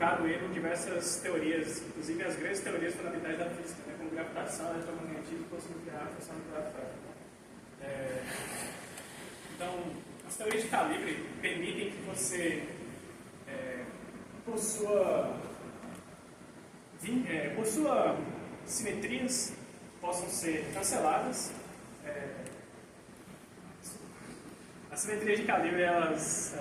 aplicado ele em diversas teorias, inclusive as grandes teorias fundamentais da física, né, como gravitação, eletromagnetismo, força nuclear, fissão nuclear frágil. Então, as teorias de calibre permitem que você possua simetrias que possam ser canceladas. As simetrias de calibre, elas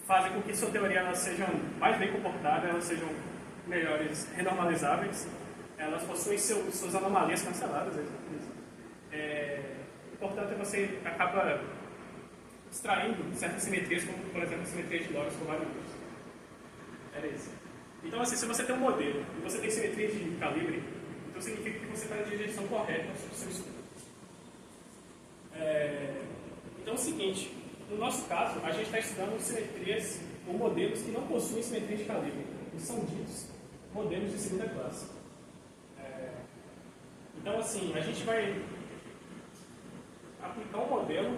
fazem com que sua teoria elas sejam mais bem comportadas, elas sejam melhores renormalizáveis, elas possuem suas anomalias canceladas. Portanto, você acaba extraindo certas simetrias, como por exemplo a simetria de Lorentz covariantes. Era isso. Então, assim, se você tem um modelo e você tem simetria de calibre, então significa que você está na direção correta sobre o seu estudo. Então é o seguinte, no nosso caso, a gente está estudando simetrias ou modelos que não possuem simetria de calibre, que são ditos modelos de segunda classe. Então, assim, a gente vai aplicar um modelo,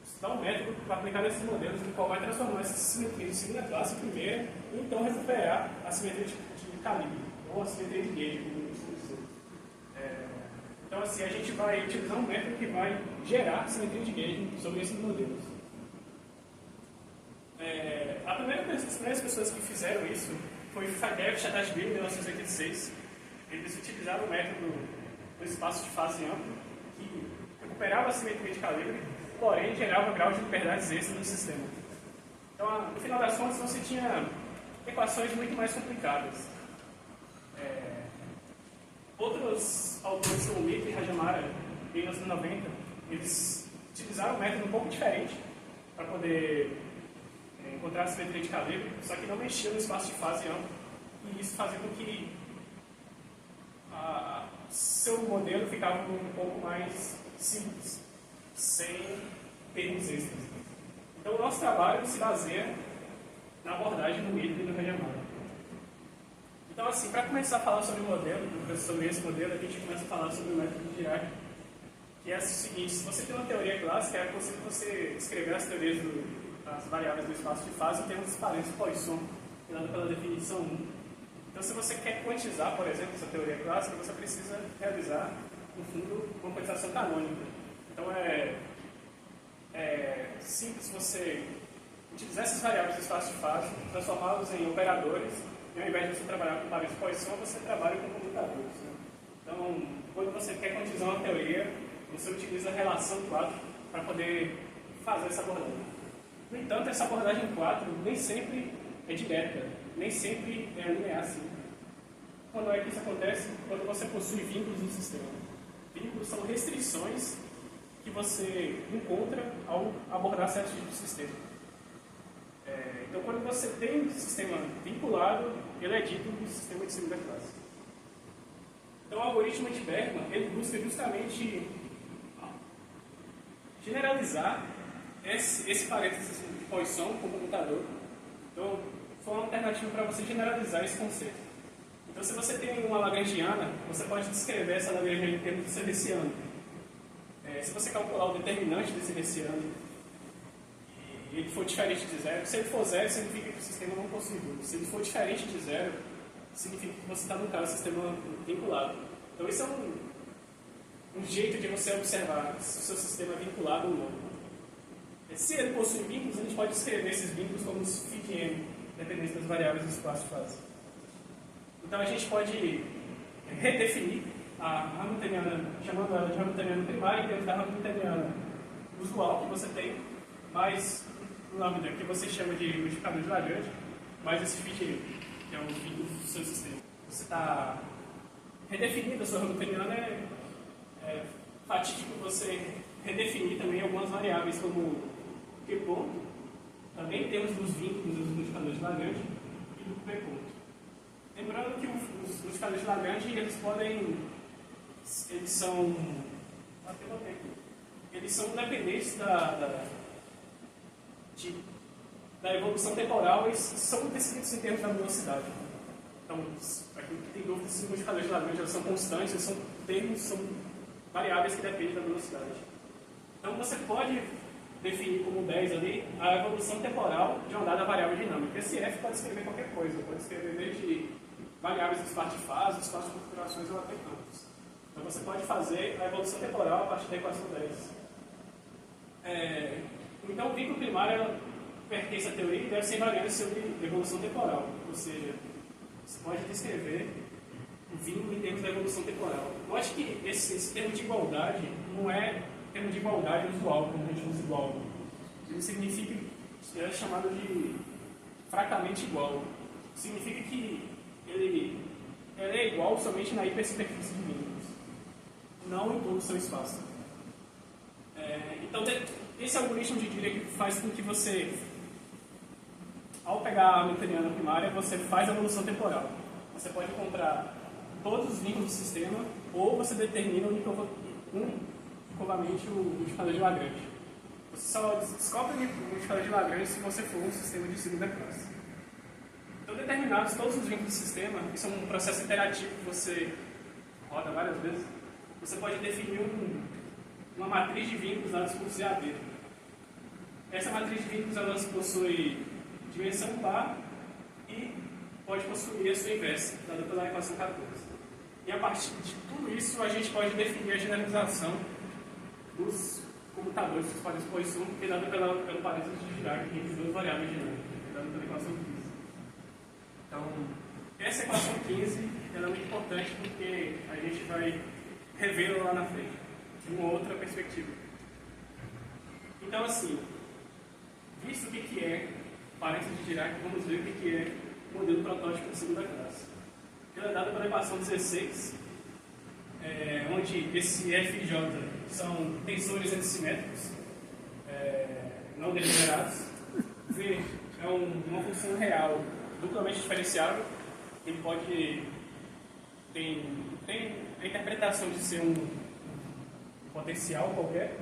estudar um método para aplicar nesses modelos, no qual vai transformar essas simetrias de segunda classe em primeira, e então recuperar a simetria de calibre, ou a simetria de gauge, como eu costumo dizer. Então, assim, a gente vai utilizar um método que vai gerar simetria de gauge sobre esses modelos. As primeiras pessoas que fizeram isso foi Fadeev e Chatashvili, em 1986. Eles utilizaram o método do espaço de fase amplo, que recuperava a simetria de calibre, porém gerava grau de liberdades extras no sistema. Então, no final das contas, você tinha equações muito mais complicadas. Outros autores, como Mito e Rajamara, em 1990, eles utilizaram um método um pouco diferente para poder encontrar a simetria de calibre, só que não mexia no espaço de fase amplo, e isso fazia com que seu modelo ficava um pouco mais simples, sem termos extras. Então, o nosso trabalho se baseia na abordagem do Mito e do Rajamara. Então, assim, para começar a falar sobre o modelo, sobre esse modelo, a gente começa a falar sobre o método de Dirac, que é o seguinte: se você tem uma teoria clássica, é possível você escrever as teorias das variáveis do espaço de fase em termos de parênteses Poisson, dado pela definição 1. Então, se você quer quantizar, por exemplo, essa teoria clássica, você precisa realizar, no fundo, uma quantização canônica. Então, é simples você utilizar essas variáveis do espaço de fase, transformá-los em operadores, e ao invés de você trabalhar com parênteses Poisson, você trabalha com comunicadores. Né? Então, quando você quer quantizar uma teoria, você utiliza a relação 4 para poder fazer essa abordagem. No entanto, essa abordagem 4 nem sempre é direta, nem sempre é linear assim. Quando é que isso acontece? Quando você possui vínculos no sistema. Vínculos são restrições que você encontra ao abordar certos tipos de sistema. Então, quando você tem um sistema vinculado, ele é dito um sistema de segunda classe. Então, o algoritmo de Bergman, ele busca justamente generalizar esse parênteses de Poisson como computador. Então, foi uma alternativa para você generalizar esse conceito. Então, se você tem uma lagrangiana, você pode descrever essa lagrangiana em termos de seu hessiano. Se você calcular o determinante desse hessiano e ele for diferente de zero, se ele for zero, significa que o sistema não possui vínculo. Se ele for diferente de zero, significa que você está no caso do sistema vinculado. Então, isso é um jeito de você observar se o seu sistema é vinculado ou não. Se ele possui vínculos, a gente pode descrever esses vínculos como os φm, dependendo das variáveis do espaço de fase. Então, a gente pode redefinir a hamiltoniana, chamando ela de hamiltoniana primária, em termos da hamiltoniana usual que você tem, mais o lambda que você chama de multiplicador de Lagrange, mais esse φm, que é o vínculo do seu sistema. Você está redefinindo a sua hamiltoniana, é fatídico você redefinir também algumas variáveis, como P ponto, também em termos dos vínculos dos multiplicadores de Lagrange e do P ponto. Lembrando que os multiplicadores de Lagrange, eles são dependentes da evolução temporal e são descritos em termos da velocidade. Então, aqui tem dúvida se os multiplicadores de Lagrange eles são constantes, são variáveis que dependem da velocidade. Então, você pode definir como 10 ali a evolução temporal de uma dada variável dinâmica. Esse f pode escrever qualquer coisa, pode escrever desde variáveis do espaço de fase, espaço de configurações ou até campos. Então você pode fazer a evolução temporal a partir da equação 10. Então o vínculo primário pertence à teoria e deve ser invariante sobre evolução temporal, ou seja, você pode descrever o vínculo em termos da evolução temporal. Eu acho que esse termo de igualdade não é termo de igualdade usual, como a gente usa igual. Ele significa, é chamado de fracamente igual. Significa que ele é igual somente na hipersuperfície de vínculos, não em todo o seu espaço. Então, esse algoritmo de Dirac faz com que você, ao pegar a hamiltoniana primária, você faz a evolução temporal. Você pode encontrar todos os vínculos do sistema, ou você determina unicamente o modificador de Lagrange. Você só descobre o modificador de Lagrange se você for um sistema de segunda classe. Então, determinados todos os vínculos do sistema, isso é um processo interativo que você roda várias vezes, você pode definir uma matriz de vínculos dados por ZAB. Essa matriz de vínculos ela possui dimensão par e pode possuir a sua inversa, dada pela equação 14. E a partir de tudo isso, a gente pode definir a generalização dos comutadores dos padrões de Poisson, que é dada pelo parênteses de Dirac entre duas variáveis dinâmicas, que é dada pela equação 15. Então, essa equação 15 ela é muito importante porque a gente vai revê-la lá na frente, de uma outra perspectiva. Então, assim, visto o que é parênteses de Dirac, vamos ver o que é o modelo protótipo de segunda classe. Ele é dado pela equação 16, onde esse f e j são tensores antissimétricos, não deliberados. V é uma função real duplamente diferenciável. Ele pode tem a interpretação de ser um potencial qualquer.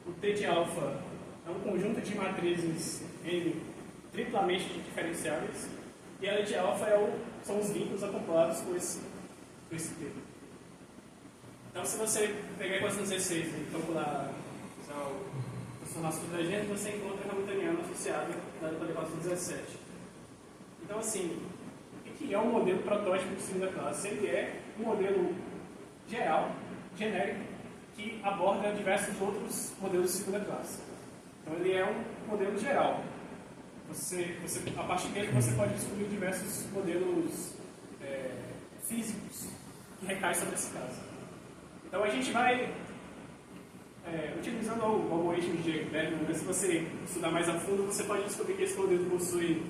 O T de alfa é um conjunto de matrizes N triplamente diferenciáveis. E a L de alfa são os vínculos acoplados com esse T. Então, se você pegar a equação 16 e calcular a transformação de agente, você encontra a hamiltoniana associada dada pela equação 17. Então, assim, o que é um modelo protótipo de segunda classe? Ele é um modelo geral, genérico, que aborda diversos outros modelos de segunda classe. Então, ele é um modelo geral. A partir dele, você pode descobrir diversos modelos físicos que recaem sobre esse caso. Então, a gente vai, utilizando o algoritmo de Dirac, se você estudar mais a fundo, você pode descobrir que esse modelo possui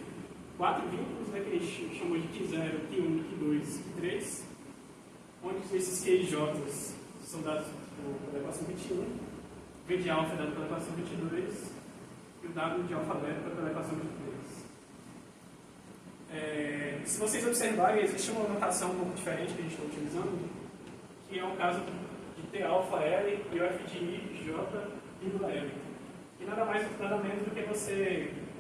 4 vínculos, né, que a gente chamou de Q0, Q1, Q2 e Q3, onde esses Q e J são dados pela equação 21, V de alfa é dado pela equação 22 e o W de alfa beta pela equação 23. Se vocês observarem, existe uma notação um pouco diferente que a gente está utilizando, que é o caso de T alfa L e o F de I, J, vírgula L. E nada mais nada menos do que a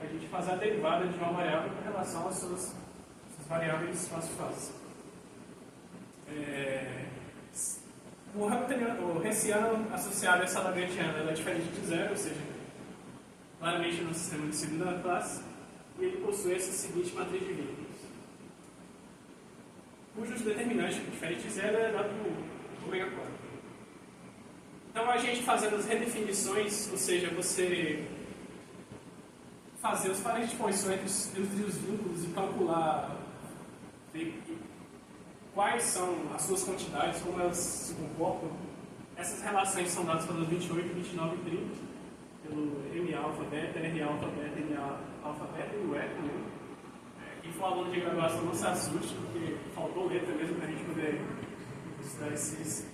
gente fazer a derivada de uma variável com relação às suas variáveis fácil-fácil. O hessiano associado a essa lagrangiana é diferente de zero, ou seja, claramente no sistema de segunda classe, e ele possui essa seguinte matriz de vínculos, cujos determinantes diferente de zero é dado por ômega 4. Então, a gente fazendo as redefinições, ou seja, você fazer os parênteses de Poisson entre os vínculos e calcular quais são as suas quantidades, como elas se comportam. Essas relações são dadas pelos 28, 29 e 30, pelo M alfa beta, R alfa beta, N alfa beta e o E também. Quem for aluno de graduação não se assuste, porque faltou letra mesmo para a gente poder estudar esse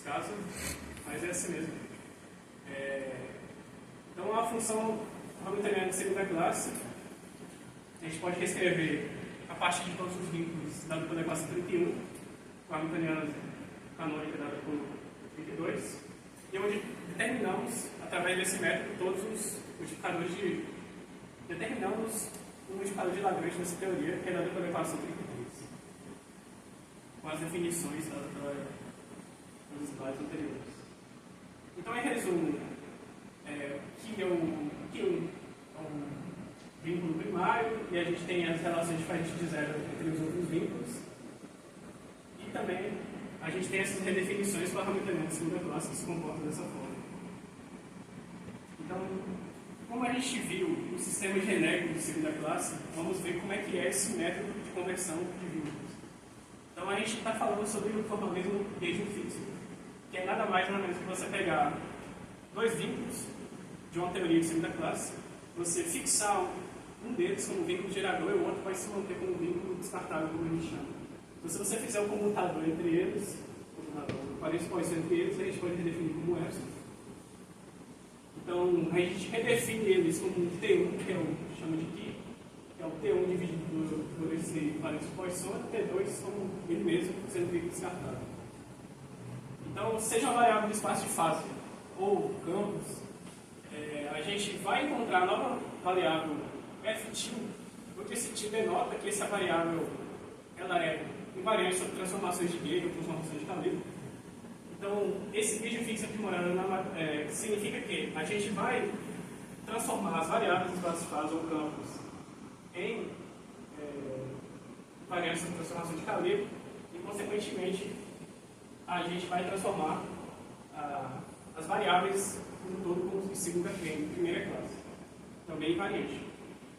caso, mas é assim mesmo. Então, a função hamiltoniana de segunda classe, a gente pode reescrever a partir de todos os vínculos dado pela equação 31, com a hamiltoniana canônica dada por 32, e onde determinamos, através desse método, todos os multiplicadores determinamos o multiplicador de Lagrange nessa teoria, que é dada pela equação 33, com as definições dadas pelos slides anteriores. Então, em resumo, que é um vínculo primário, e a gente tem as relações diferentes de zero entre os outros vínculos. E também a gente tem essas redefinições para a hamiltoniana de segunda classe que se comportam dessa forma. Então, como a gente viu o sistema genérico de segunda classe, vamos ver como é que é esse método de conversão de vínculos. Então, a gente está falando sobre o formalismo Gauge fixo, que é nada mais nada menos que você pegar dois vínculos de uma teoria de segunda classe, você fixar um deles como vínculo gerador e o outro vai se manter como vínculo descartável, como a gente chama. Então, se você fizer um comutador entre eles, parece exposição entre eles, a gente pode redefinir como epsilon. Então, a gente redefine eles como um T1, que é o chama de Ki, que é o T1 dividido por esse parênteses Poisson, e T2 como ele mesmo, sendo vínculo descartável. Então, seja uma variável do espaço de fase ou campos, a gente vai encontrar a nova variável F-T, porque esse T denota que essa variável ela é invariante sobre transformações de Gauge ou transformações de Cayley. Então, esse vídeo fixo aprimorado significa que a gente vai transformar as variáveis do espaço de fase ou campos em variantes sobre transformações de Cayley e, consequentemente, a gente vai transformar as variáveis no todo como segunda em primeira classe, também invariante.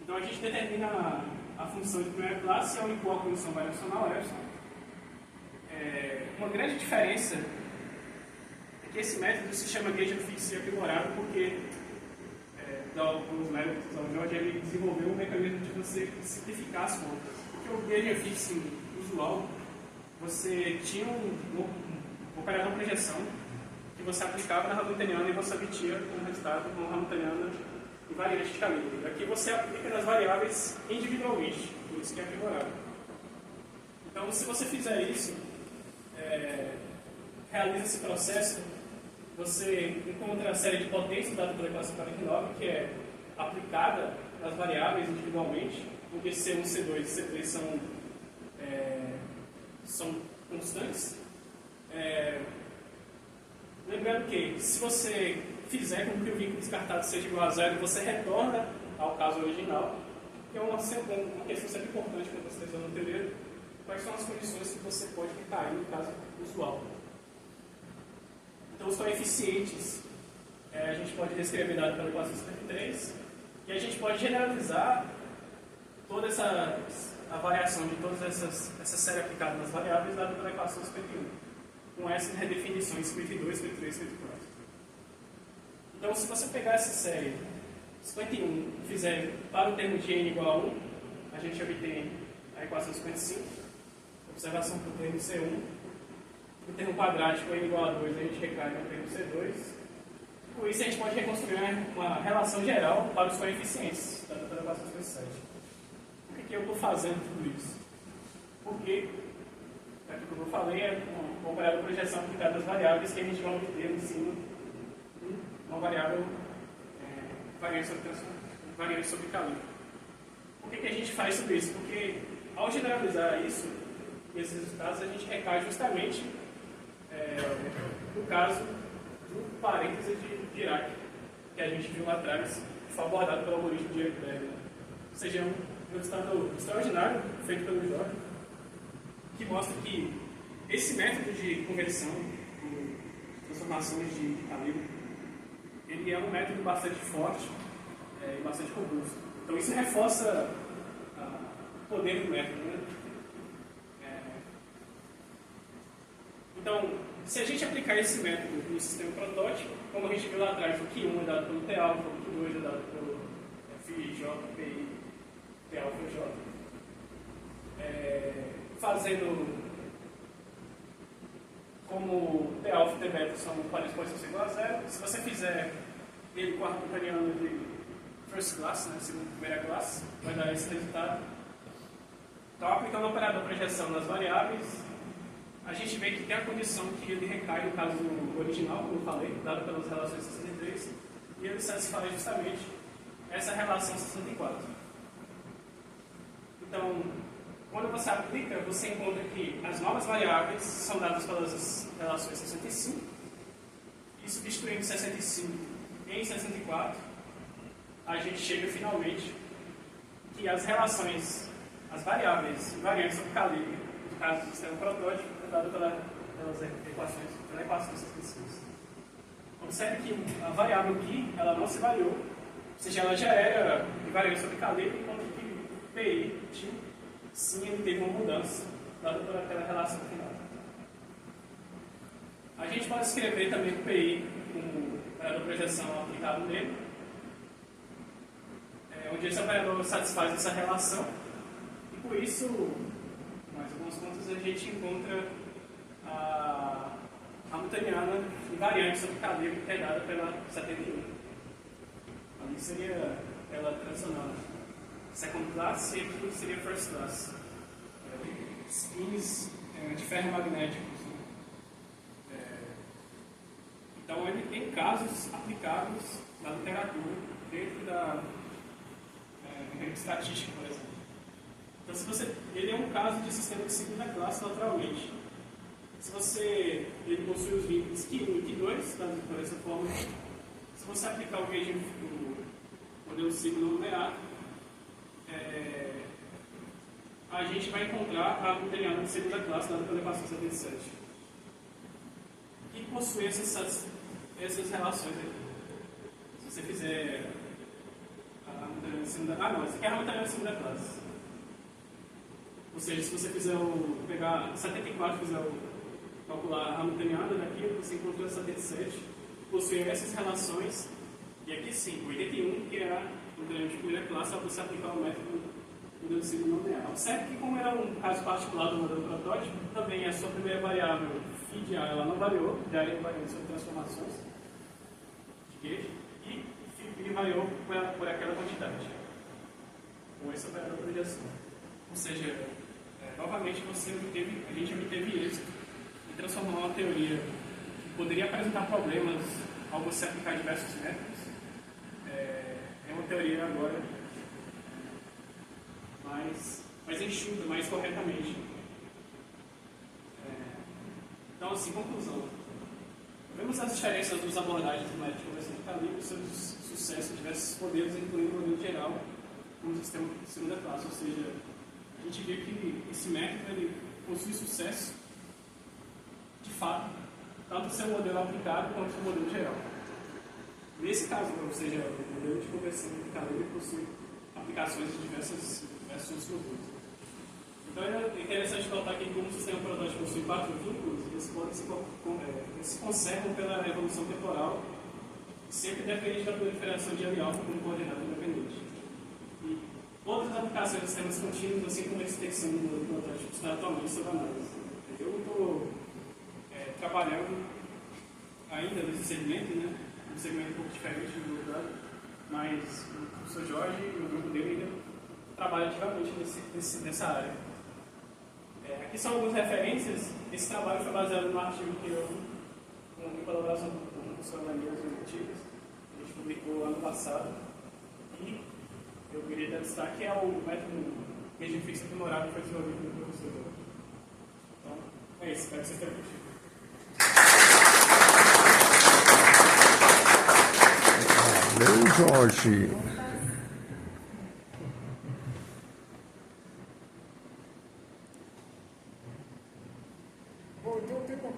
Então a gente determina a função de primeira classe ao impor a condição variacional epsilon. Uma grande diferença é que esse método se chama Gauge fixo e aprimorado porque os métodos do George ele desenvolveu um mecanismo de você simplificar as contas. Porque o Gauge fixo usual, você tinha um operador projeção que você aplicava na hamiltoniana e você obtinha um resultado com a hamiltoniana invariante de Cayley. Aqui você aplica nas variáveis individualmente, por isso que é aprimorado. Então, se você fizer isso, realiza esse processo, você encontra a série de potências dada pela equação 49, que é aplicada nas variáveis individualmente, porque C1, C2 e C3 são constantes. Lembrando que, se você fizer com que o vínculo descartado seja igual a zero, você retorna ao caso original, que é uma questão sempre importante quando você está usando a teoria. Quais são as condições que você pode recair no caso usual? Então, os coeficientes a gente pode descrever dado pela equação 53, e a gente pode generalizar toda a variação de todas essa série aplicada nas variáveis dada pela equação 51. Com essas redefinições 52, 53 e 54. Então, se você pegar essa série 51 e fizer para o termo de n igual a 1, a gente obtém a equação 55, observação para o termo C1, o termo quadrático n igual a 2, a gente recai no termo C2. Com isso, a gente pode reconstruir uma relação geral para os coeficientes, dada pela equação 57. Por que eu estou fazendo tudo isso? Porque como eu falei, é uma operador de projeção aplicada às variáveis que a gente vai obter em cima de uma variável variante sobre Cayley. Por que a gente faz tudo isso? Porque ao generalizar isso, esses resultados, a gente recai justamente no caso do parêntese de Dirac, que a gente viu lá atrás, que foi abordado pelo algoritmo de Dirac-Berger. Ou seja, um resultado extraordinário feito pelo Jorge, que mostra que esse método de conversão, de transformações de Cayley, ele é um método bastante forte e bastante robusto. Então isso reforça o poder do método, né? Então, se a gente aplicar esse método no sistema protótipo, como a gente viu lá atrás, o Q1 é dado pelo T-alfa, o Q2 é dado pelo FJ, PI, T-alfa e J, fazendo como T-alfa e T-beta são parênteses igual a zero, se você fizer ele com a hamiltoniana de first class, né, primeira classe, vai dar esse resultado. Então, aplicando o operador projeção nas variáveis, a gente vê que tem a condição que ele recai no caso original, como eu falei, dado pelas relações 63, e ele satisfaz justamente essa relação 64. Então, quando você aplica, você encontra que as novas variáveis são dadas pelas relações 65, e substituindo 65 em 64, a gente chega finalmente que as relações, as variáveis invariantes sobre calibre, no caso do sistema protótipo, é dado pelas equações específicas. Observe que a variável aqui, ela não se variou, ou seja, ela já era invariante sobre calibre, enquanto que PI, sim, ele teve uma mudança, dada por aquela relação final. A gente pode escrever também o PI como variador de projeção aplicado nele, onde esse variador satisfaz essa relação, e por isso, mais algumas contas, a gente encontra a hamiltoniana invariante sobre calibre, que é dada pela 71. Ali seria ela tradicional, second class, e aqui seria first class. Spins de ferromagnéticos. Então, ele tem casos aplicados na literatura, dentro da estatística, por exemplo. Então, ele é um caso de sistema de segunda classe, naturalmente. Se ele possui os vínculos Q1 e Q2, por essa forma, se você aplicar o modelo ciclo numerar, a gente vai encontrar a hamiltoniana de segunda classe, dada pela equação 77. Que possui essas relações aqui. Se você fizer a hamiltoniana de segunda... não, essa aqui é a hamiltoniana de segunda classe. Ou seja, se você pegar 74 e calcular a hamiltoniana daqui, você encontra 77, possui essas relações, e aqui sim, 81, que é a hamiltoniana de primeira classe, para você aplicar o método modelo ciclo não linear. Observe que, como era um caso particular do modelo protótipo, também a sua primeira variável, φ de A, ela não variou, já era invariante sobre transformações de gauge, e φ variou por aquela quantidade, com essa variável de projeção. Ou seja, novamente a gente obteve êxito em transformar uma teoria que poderia apresentar problemas ao você aplicar diversos métodos. É uma teoria agora mais enxuta, mais corretamente. Então, assim, conclusão. Vemos as diferenças dos abordagens do método de conversão de calibre e seus sucessos em diversos modelos, incluindo o modelo geral, como sistema de segunda classe. Ou seja, a gente vê que esse método ele possui sucesso, de fato, tanto o seu modelo aplicado quanto o seu modelo geral. Nesse caso, ou seja, o modelo de conversão de calibre possui aplicações de diversos modelos. Então é interessante notar que, como o sistema protótipo possui 4 vínculos, eles se conservam pela evolução temporal, sempre depende da proliferação de L alfa como coordenada independente. E outras aplicações de sistemas contínuos, assim como a extensão do modelo protótipo, está atualmente sob análise. Eu estou trabalhando ainda nesse segmento, né? Um segmento um pouco diferente do doutorado, mas o professor Jorge e o grupo dele ainda trabalham ativamente nessa área. Aqui são algumas referências. Esse trabalho foi baseado no artigo que eu, em colaboração com o professor Daniel Antigas, a gente publicou ano passado. E eu queria dar destaque ao método rede fixa aprimorado que foi desenvolvido pelo professor Jorge. Então, é isso. Espero que vocês tenham curtido. Valeu, Jorge. Bom, então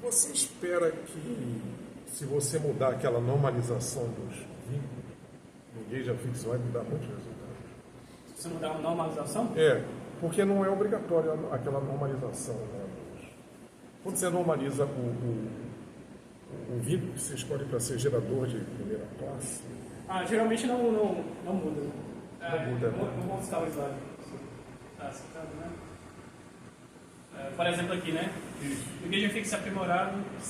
você espera que, se você mudar aquela normalização dos vínculos, ninguém já fez, vai mudar muitos resultados? Se você mudar a normalização? Porque não é obrigatório aquela normalização. Né? Quando você normaliza o vínculo que você escolhe para ser gerador de primeira classe... Geralmente não muda. Não muda. Não vou citar o slide. Tá citando, né? Por exemplo, aqui, né? No gauge fixo aprimorado, no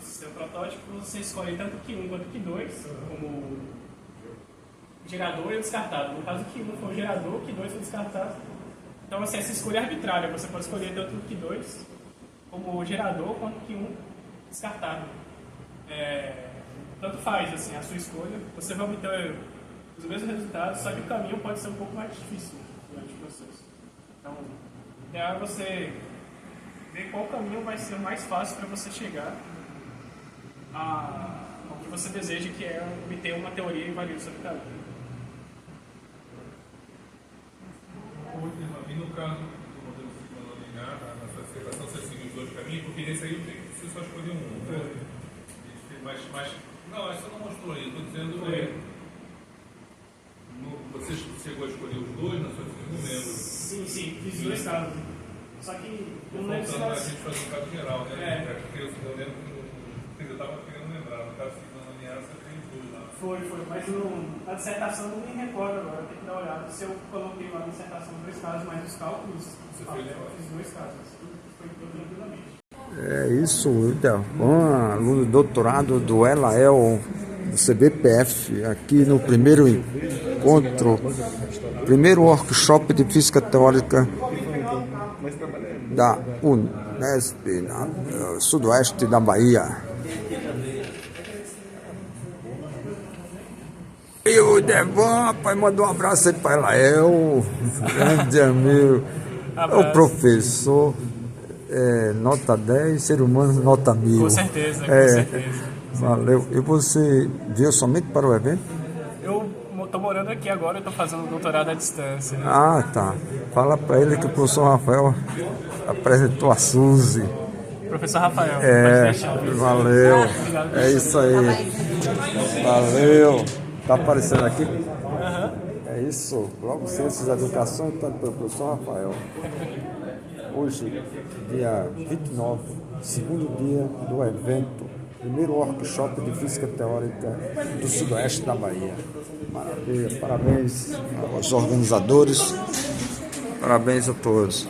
seu protótipo, você escolhe tanto Q1 quanto Q2 como gerador e descartado. No caso, Q1 foi o gerador, Q2 foi descartado. Então, essa escolha é arbitrária. Você pode escolher tanto Q2 como gerador quanto Q1 descartado. Tanto faz assim, a sua escolha. Você vai obter os mesmos resultados, só que o caminho pode ser um pouco mais difícil durante o processo. Então, o ideal é você ver qual caminho vai ser o mais fácil para você chegar ao que você deseja, que é obter uma teoria inválida sobre o calor. E no caso do modelo ciclo linear, na sua dissertação, você seguiu os dois caminhos, porque nesse aí eu tenho que você só escolher um, né? Mas, não, isso não mostrou aí, estou dizendo. Você chegou a escolher os dois na sua dissertação? Não lembro. Sim, fiz dois casos. Só que eu não lembro se a gente faz um caso geral, né? Porque eu lembro que eu estava querendo lembrar, no caso do ciclo linear, você tem os dois lá. Foi, mas na dissertação eu não me recordo agora, eu tenho que dar uma olhada se eu coloquei lá na dissertação dois casos, mas os cálculos, eu fiz dois casos, foi tranquilamente. É isso, então, um aluno de doutorado do ELAEL, do CBPF, aqui no primeiro encontro, primeiro workshop de física teórica da Unesp, no sudoeste da Bahia. E o Devon, rapaz, mandou um abraço aí para ELAEL, grande amigo, o professor. Nota 10, ser humano nota 1000. Com certeza, com certeza. Valeu. E você veio somente para o evento? Eu estou morando aqui agora, eu estou fazendo doutorado à distância. Ah, tá. Fala para ele que o professor Rafael apresentou a Suzy. Professor Rafael. Valeu. É isso aí. Valeu. Tá aparecendo aqui? É isso. Bloco Ciências da Educação, tá pelo professor Rafael. Hoje, dia 29, segundo dia do evento, primeiro workshop de física teórica do sudoeste da Bahia. Maravilha, parabéns aos organizadores, parabéns a todos.